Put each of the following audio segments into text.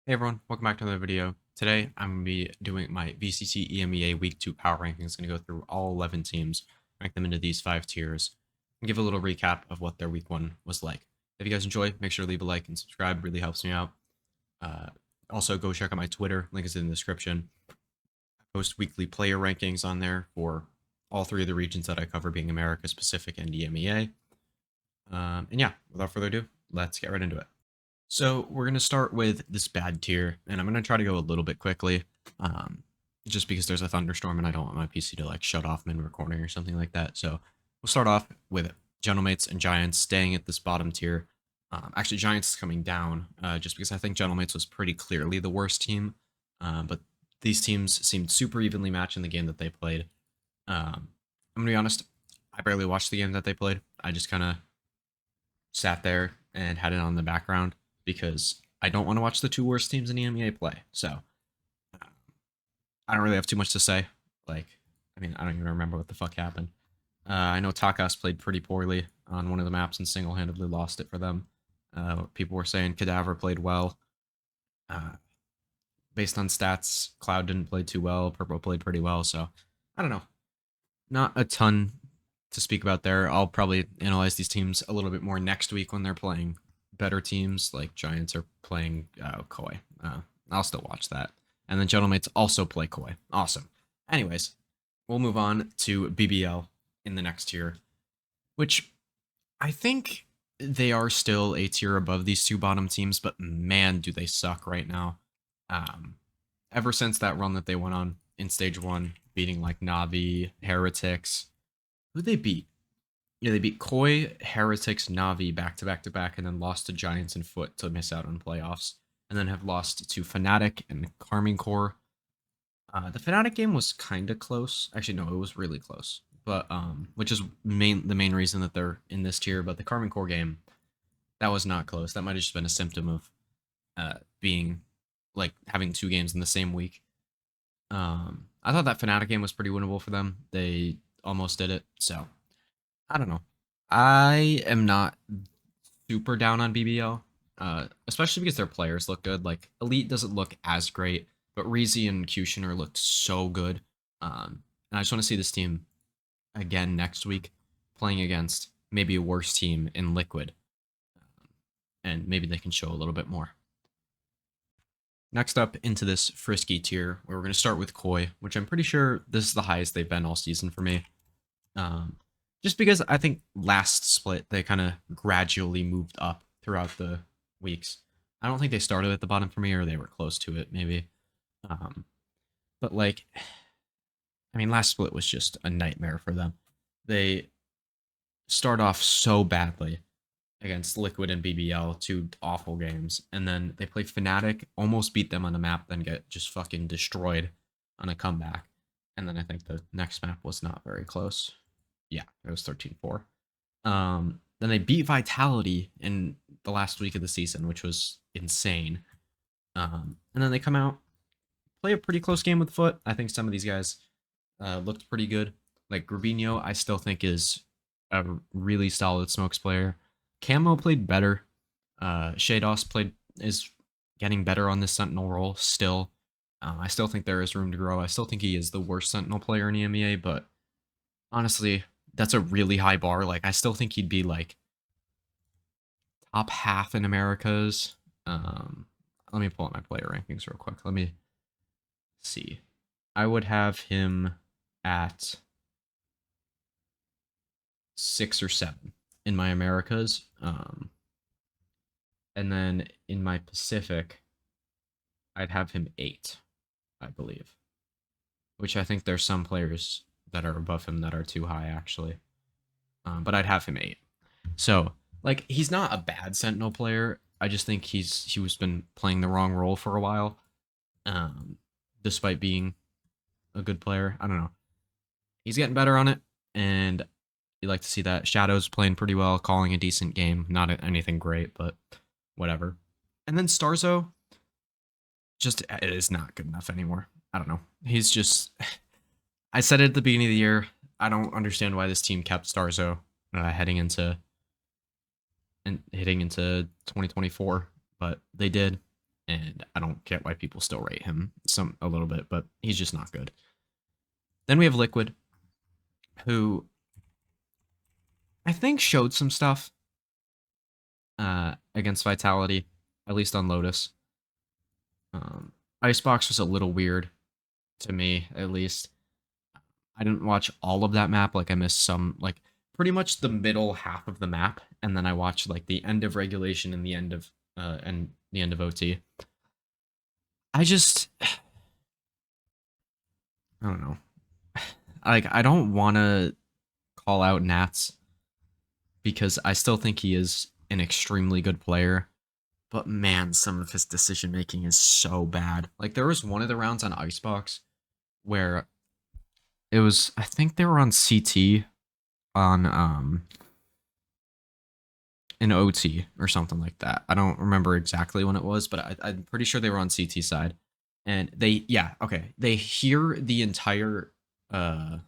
Hey everyone, welcome back to another video. Today I'm going to be doing my VCT EMEA Week 2 power rankings. I'm going to go through all 11 teams, rank them into these 5 tiers, and give a little recap of what their Week 1 was like. If you guys enjoy, make sure to leave a like and subscribe, really helps me out. Uh, Also, go check out my Twitter, link is in the description. I post weekly player rankings on there for all 3 of the regions that I cover, being America, Pacific, and EMEA. And yeah, without further ado, let's get right into it. So we're going to start with this bad tier, and I'm going to try to go a little bit quickly, just because there's a thunderstorm and I don't want my PC to like shut off mid-recording or something like that. So we'll start off with Gentlemates and Giants staying at this bottom tier. Actually, Giants is coming down, just because I think Gentlemates was pretty clearly the worst team, but these teams seemed super evenly matched in the game that they played. I'm going to be honest, I barely watched the game that they played. I just kind of sat there and had it on the background because I don't want to watch the 2 worst teams in the EMEA play. So I don't really have too much to say. Like, I mean, I don't even remember what the fuck happened. I know Takas played pretty poorly on one of the maps and single-handedly lost it for them. People were saying Cadaver played well. Uh, Based on stats, Cloud didn't play too well. Purple played pretty well. So I don't know. Not a ton to speak about there. I'll probably analyze these teams a little bit more next week when they're playing better teams, like Giants are playing Koi. I'll still watch that. And then Gentlemates also play Koi. Awesome. Anyways, we'll move on to BBL in the next tier, which I think they are still a tier above these 2 bottom teams, but man, do they suck right now. Um, Ever since that run that they went on in stage 1, beating like Navi, Heretics, who they beat? Yeah, they beat Koi, Heretics, Navi back to back to back, and then lost to Giants and Foot to miss out on playoffs, and then have lost to Fnatic and Carmine Core. The Fnatic game was kind of close. Actually, no, it was really close. But which is the main reason that they're in this tier. But the Carmine Core game, that was not close. That might have just been a symptom of being like having 2 games in the same week. I thought that Fnatic game was pretty winnable for them. They almost did it. So I don't know. I am not super down on BBL, especially because their players look good. Like Elite doesn't look as great, but Reezy and Kushner looked so good. And I just want to see this team again next week, playing against maybe a worse team in Liquid, and maybe they can show a little bit more. Next up into this frisky tier, where we're going to start with Koi, which I'm pretty sure this is the highest they've been all season for me. Just because I think last split they kind of gradually moved up throughout the weeks. I don't think they started at the bottom for me, or they were close to it, maybe. Um, but like, I mean, last split was just a nightmare for them. They start off so badly against Liquid and BBL, 2 awful games, and then they play Fnatic, almost beat them on the map, then get just fucking destroyed on a comeback. And then I think the next map was not very close. Yeah, it was 13-4. Then they beat Vitality in the last week of the season, which was insane. And then they come out, play a pretty close game with Foot. I think some of these guys looked pretty good. Like Rubinho, I still think is a really solid smokes player. Camo played better. Shados is getting better on this Sentinel role still. I still think there is room to grow. I still think he is the worst Sentinel player in EMEA, but honestly, that's a really high bar. Like, I still think he'd be like top half in Americas. Let me pull up my player rankings real quick. Let me see. I would have him at 6 or 7 in my Americas. And then in my Pacific, I'd have him 8, I believe. Which I think there's some players that are above him that are too high, actually. But I'd have him 8. So, like, he's not a bad Sentinel player. I just think he was been playing the wrong role for a while, despite being a good player. I don't know. He's getting better on it, and you like to see that. Shadow's playing pretty well, calling a decent game. Not anything great, but whatever. And then Starzo, just it is not good enough anymore. I don't know. He's just. I said it at the beginning of the year. I don't understand why this team kept Starzo heading into 2024, but they did. and I don't get why people still rate him a little bit, but he's just not good. Then we have Liquid, who I think showed some stuff against Vitality, at least on Lotus. Um, Icebox was a little weird to me, at least. I didn't watch all of that map. Like I missed some, like pretty much the middle half of the map, and then I watched like the end of regulation and the end of OT. I just I don't know. Like I don't want to call out Nats because I still think he is an extremely good player. But man, some of his decision making is so bad. Like there was one of the rounds on Icebox where it was, I think they were on CT on in OT or something like that. I don't remember exactly when it was, but I'm pretty sure they were on CT side. And they, yeah, okay, they hear the entire uh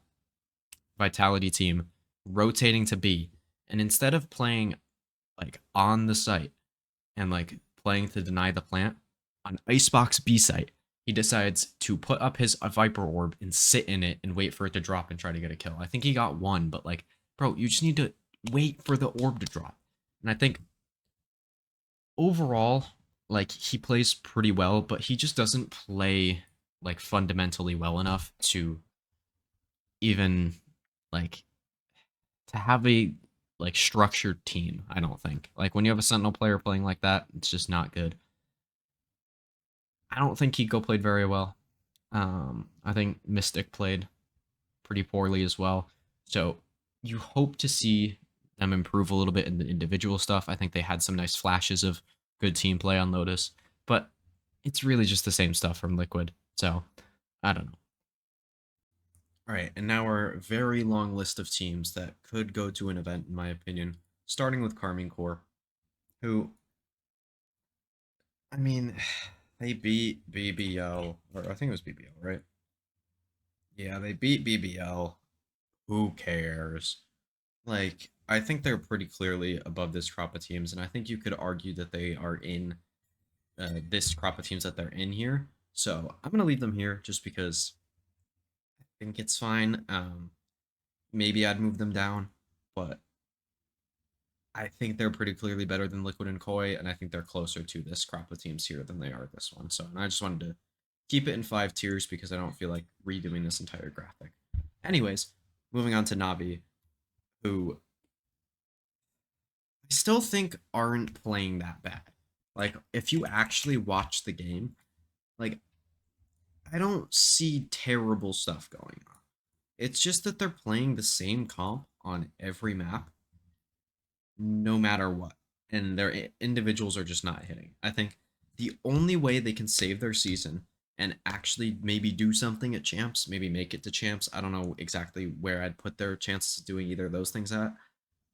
Vitality team rotating to B, and instead of playing like on the site and like playing to deny the plant on Icebox B site, he decides to put up his Viper orb and sit in it and wait for it to drop and try to get a kill. I think he got one, but like, bro, you just need to wait for the orb to drop. And I think overall, like he plays pretty well, but he just doesn't play like fundamentally well enough to even like to have a like structured team. I don't think like when you have a Sentinel player playing like that, it's just not good. I don't think Kiko played very well. I think Mystic played pretty poorly as well. So you hope to see them improve a little bit in the individual stuff. I think they had some nice flashes of good team play on Lotus, but it's really just the same stuff from Liquid. So I don't know. All right, and now our very long list of teams that could go to an event, in my opinion, starting with Carmine Corps, who, I mean, they beat BBL, or I think it was BBL, right? Yeah, they beat BBL. Who cares? Like, I think they're pretty clearly above this crop of teams, and I think you could argue that they are in this crop of teams that they're in here. So I'm gonna leave them here just because I think it's fine. Maybe I'd move them down, but I think they're pretty clearly better than Liquid and Koi, and I think they're closer to this crop of teams here than they are this one. So, and I just wanted to keep it in 5 tiers because I don't feel like redoing this entire graphic. Anyways, moving on to Navi, who I still think aren't playing that bad. Like, if you actually watch the game, like, I don't see terrible stuff going on. It's just that they're playing the same comp on every map, no matter what. And their individuals are just not hitting. I think the only way they can save their season and actually maybe do something at champs, maybe make it to champs. I don't know exactly where I'd put their chances of doing either of those things at.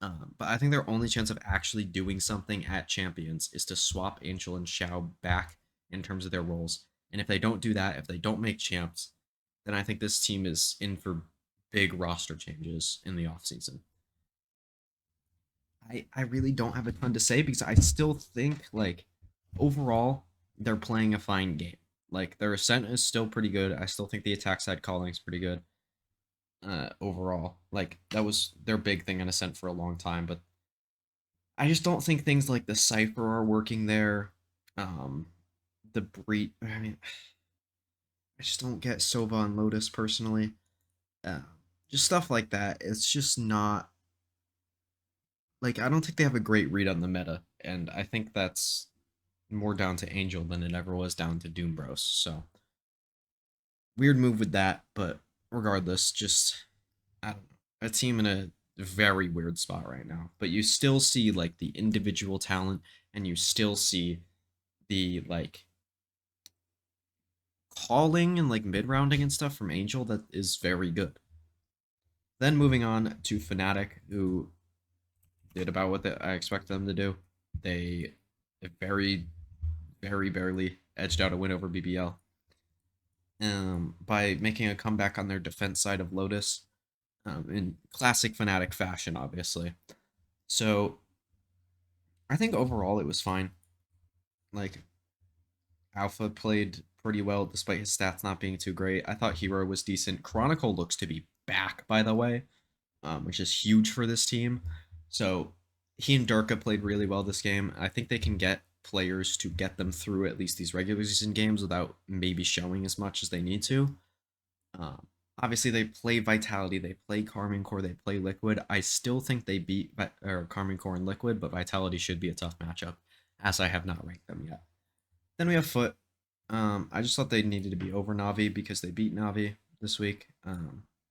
But I think their only chance of actually doing something at champions is to swap Angel and Xiao back in terms of their roles. And if they don't do that, if they don't make champs, then I think this team is in for big roster changes in the offseason. I really don't have a ton to say because I still think like overall they're playing a fine game. Like their ascent is still pretty good. I still think the attack side calling is pretty good. Overall, like that was their big thing in ascent for a long time, but I just don't think things like the cipher are working there. Um, the breed. I mean, I just don't get Sova and Lotus personally. Uh, just stuff like that. It's just not like I don't think they have a great read on the meta, and I think that's more down to Angel than it ever was down to Doombros. So weird move with that, but regardless, just I don't know, a team in a very weird spot right now. But you still see like the individual talent, and you still see the like calling and like mid rounding and stuff from Angel that is very good. Then moving on to Fnatic, who did about what I expect them to do. They very, very barely edged out a win over BBL by making a comeback on their defense side of Lotus in classic Fnatic fashion, obviously. So I think overall it was fine. Like Alpha played pretty well despite his stats not being too great. I thought Hero was decent. Chronicle looks to be back, by the way, which is huge for this team. So he and Durka played really well this game. I think they can get players to get them through at least these regular season games without maybe showing as much as they need to. Um, Obviously, they play Vitality, they play Carmine Core, they play Liquid. I still think they beat Carmine Core and Liquid, but Vitality should be a tough matchup, as I have not ranked them yet. Then we have Foot. I just thought they needed to be over Navi because they beat Navi this week.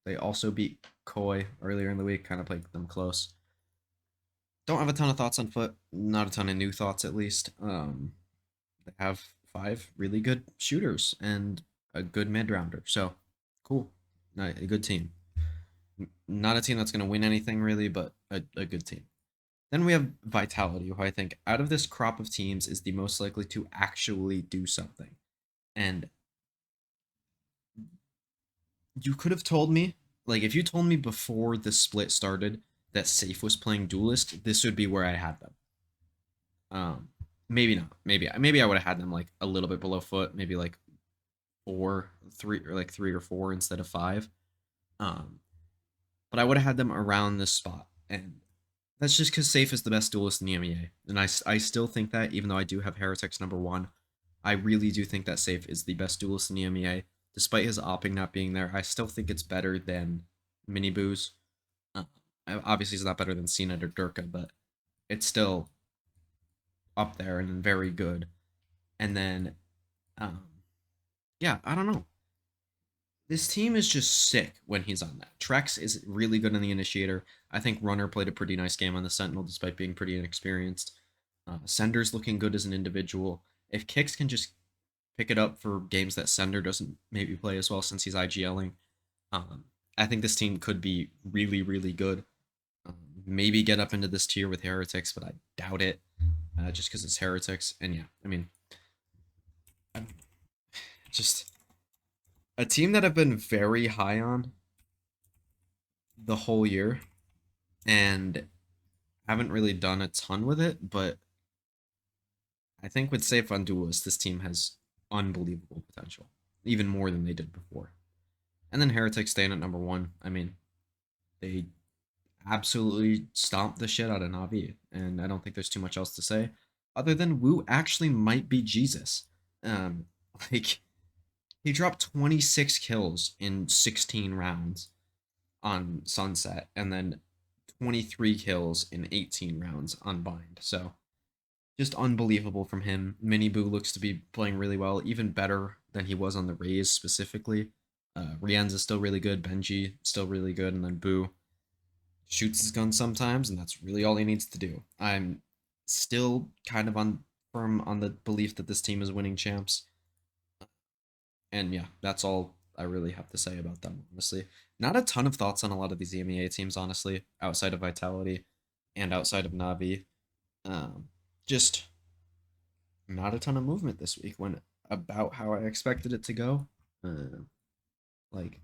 They also beat Koi earlier in the week, kind of played them close. Don't have a ton of thoughts on Foot. Not a ton of new thoughts, at least. They have 5 really good shooters and a good mid rounder. So cool. A good team. Not a team that's going to win anything really, but a good team. Then we have Vitality, who I think out of this crop of teams is the most likely to actually do something. And you could have told me, like, if you told me before the split started that Safe was playing Duelist, this would be where I had them. Maybe not. Maybe I would have had them like a little bit below Foot, maybe like 3 or like 3 or 4 instead of 5. Um, but I would have had them around this spot, and that's just because Safe is the best duelist in the EMEA, and I still think that even though I do have Heretics #1, I really do think that Safe is the best duelist in the EMEA. Despite his opping not being there, I still think it's better than Mini Boo's. Uh, Obviously, it's not better than CNET or Durka, but it's still up there and very good. And then, um, yeah, I don't know. This team is just sick when he's on that. Trex is really good on the initiator. I think Runner played a pretty nice game on the Sentinel despite being pretty inexperienced. Sender's looking good as an individual. If Kix can just pick it up for games that Sender doesn't maybe play as well since he's IGLing, I think this team could be really, really good. Maybe get up into this tier with Heretics, but I doubt it just because it's Heretics. And yeah, I mean, I'm just a team that I've been very high on the whole year and haven't really done a ton with it, but I think with Safe on Duelist, this team has unbelievable potential, even more than they did before. And then Heretics staying at #1. I mean, they absolutely stomped the shit out of Navi, and I don't think there's too much else to say, other than Wu actually might be Jesus. Um, like he dropped 26 kills in 16 rounds on Sunset, and then 23 kills in 18 rounds on Bind. So just unbelievable from him. Mini Boo looks to be playing really well, even better than he was on the Rays specifically. Rien's is still really good. Benji still really good, and then Boo shoots his gun sometimes, and that's really all he needs to do. I'm still kind of firm on the belief that this team is winning champs, and yeah, that's all I really have to say about them. Honestly, not a ton of thoughts on a lot of these EMEA teams. Honestly, outside of Vitality and outside of Navi, um, just not a ton of movement this week. Went about how I expected it to go. Like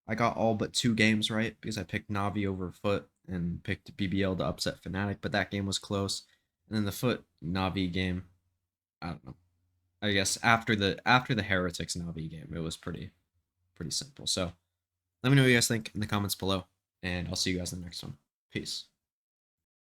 I got all but 2 games right because I picked Navi over Foot and picked BBL to upset Fnatic, but that game was close. And then the Foot Navi game, I don't know. I guess after the Heretics Navi game, it was pretty simple. So let me know what you guys think in the comments below, and I'll see you guys in the next one. Peace.